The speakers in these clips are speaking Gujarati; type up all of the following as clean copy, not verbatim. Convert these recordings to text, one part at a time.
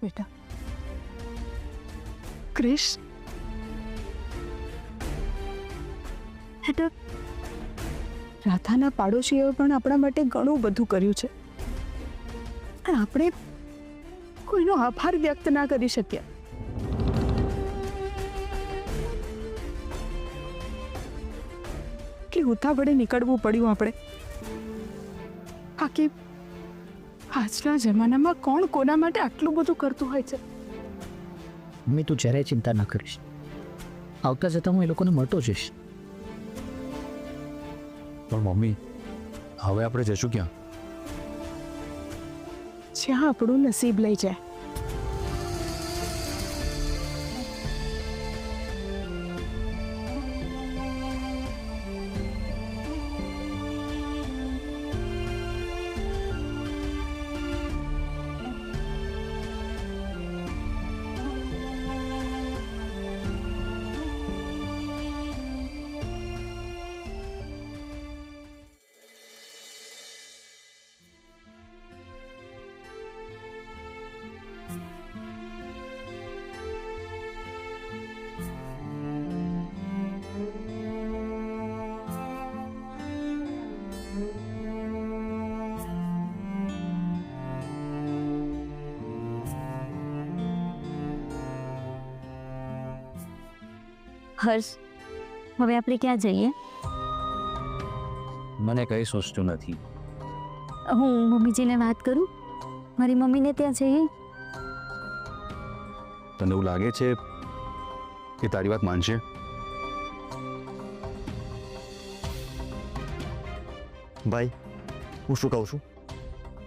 બેટા. ક્રિશ, રાધાના પાડોશીઓએ પણ આપણા માટે ઘણું બધું કર્યું છે, પણ આપણે કોઈનો આભાર વ્યક્ત ના કરી શક્યા. કે ઉતાવળે નીકળવું પડ્યું આપણે. બાકી આજના જમાનામાં કોણ કોના માટે આટલું બધું કરતું હોય છે? મમ્મી તું જરાય ચિંતા ના કરીશ, આવતા જતા હું એ લોકોને મળતો જઈશ. પણ મમ્મી, હવે આપણે જશું ક્યાં? જ્યાં આપણું નસીબ લઈ જાય. હર્ષ, હવે આપણે ક્યાં જઈએ? મને કંઈ સોચતું નથી. હું મમ્મીજીને વાત કરું, મારી મમ્મીને ત્યાં જઈએ. તને એવું લાગે છે કે તારી વાત માનશે? ભાઈ, હું શું કહું છું,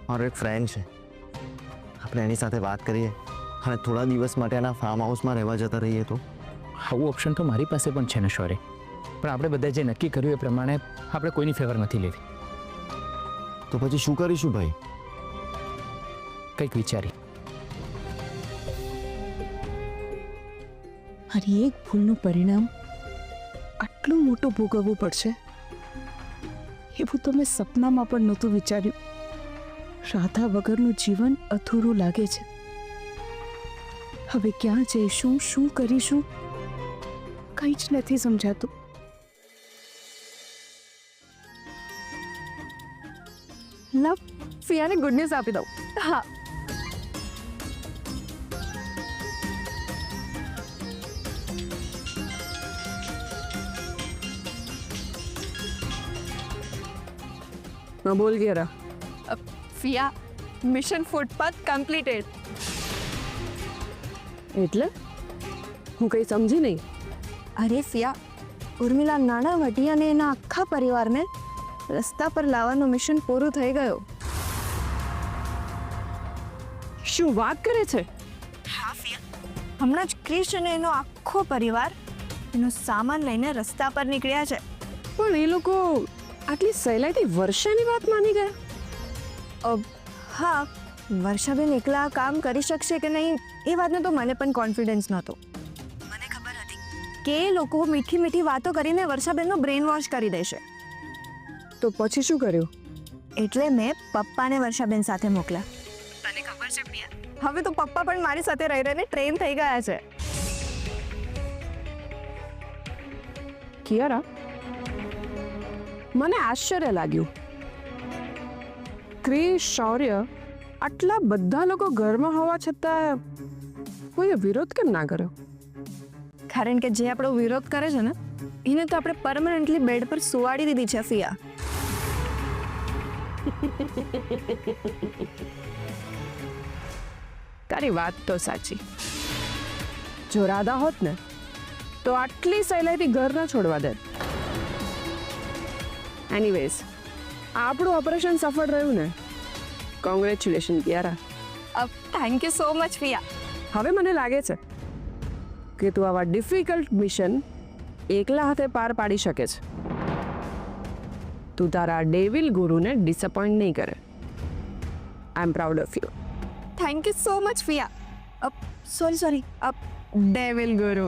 મારો એક ફ્રેન્ડ છે, આપણે એની સાથે વાત કરીએ અને થોડા દિવસ માટે એના ફાર્મ હાઉસમાં રહેવા જતા રહીએ તો? આવું ઓપ્શન તો મારી પાસે પણ છે ને શોરે, પણ આપણે બધા જે નક્કી કર્યું એ પ્રમાણે આપણે કોઈની ફેવર નથી લેવી. તો પછી શું કરીશું ભાઈ? કંઈક વિચારી. મારી એક ભૂલનું પરિણામ આટલું મોટું ભોગવવું પડશે એવું તો મેં સપનામાં પણ નહોતું વિચાર્યું. રાધા વગરનું જીવન અધૂરું લાગે છે. હવે ક્યાં જઈશું, શું કરીશું, કંઈ જ નથી સમજાતું. લવ, ફિયાને ગુડ ન્યૂઝ આપી દઉં. હા, બોલ ગયા. ફિયા, મિશન ફૂટપાથ કમ્પ્લીટેડ. એટલે હું કંઈ સમજી નહીં. અરે ફિયા, ઉર્મિલા નાણાવટી અને એના આખા પરિવારને રસ્તા પર લાવવાનું મિશન પૂરું થઈ ગયું. શું વાત કરે છે? હા ફિયા, હમણાં જ ક્રિશ અને એનો આખો પરિવાર એનો સામાન લઈને રસ્તા પર નીકળ્યા છે. પણ એ લોકો આટલી સહેલાઈથી વર્ષાની વાત માની ગયા? હા, વર્ષાબેન એકલા કામ કરી શકશે કે નહીં એ વાતનો તો મને પણ કોન્ફિડન્સ નહોતો. મને ખબર હતી કે એ લોકો મીઠી મીઠી વાતો કરીને વર્ષાબેનનો બ્રેન વોશ કરી દેશે. તો પછી શું કર્યું? એટલે મેં પપ્પાને વર્ષાબેન સાથે મોકલ્યા. તને ખબર છે પ્રિયા, હવે તો પપ્પા પણ મારી સાથે રહી રહીને ટ્રેન થઈ ગયા છે. કિયારા, મને આશ્ચર્ય લાગ્યું. ક્રિશ, શૌર્ય, આટલા બધા લોકો ઘરમાં હોવા છતાં કોઈએ વિરોધ કેમ ના કર્યો? કારણ કે જે આપણો વિરોધ કરે છે ને એને તો આપણે પરમનન્ટલી બેડ પર સુવાડી દીધી છે ફિયા. તારી વાત તો સાચી. જો રાધા હોત ને તો આટલી સહેલાઈથી ઘર ના છોડવા દે. એનીવેઝ, આપણું ઓપરેશન સફળ રહ્યું ને? Congratulation Kiara. Thank you so much Fiya. હવે મને લાગે છે કે તું આવા ડિફિકલ્ટ મિશન એકલા હાથે પાર પાડી શકે છે. તું તારા ડેવિલ ગુરુને ડિસઅપોઇન્ટ નહીં કરે. I am proud of you. Thank you so much Fiya. Sorry devil ગુરુ.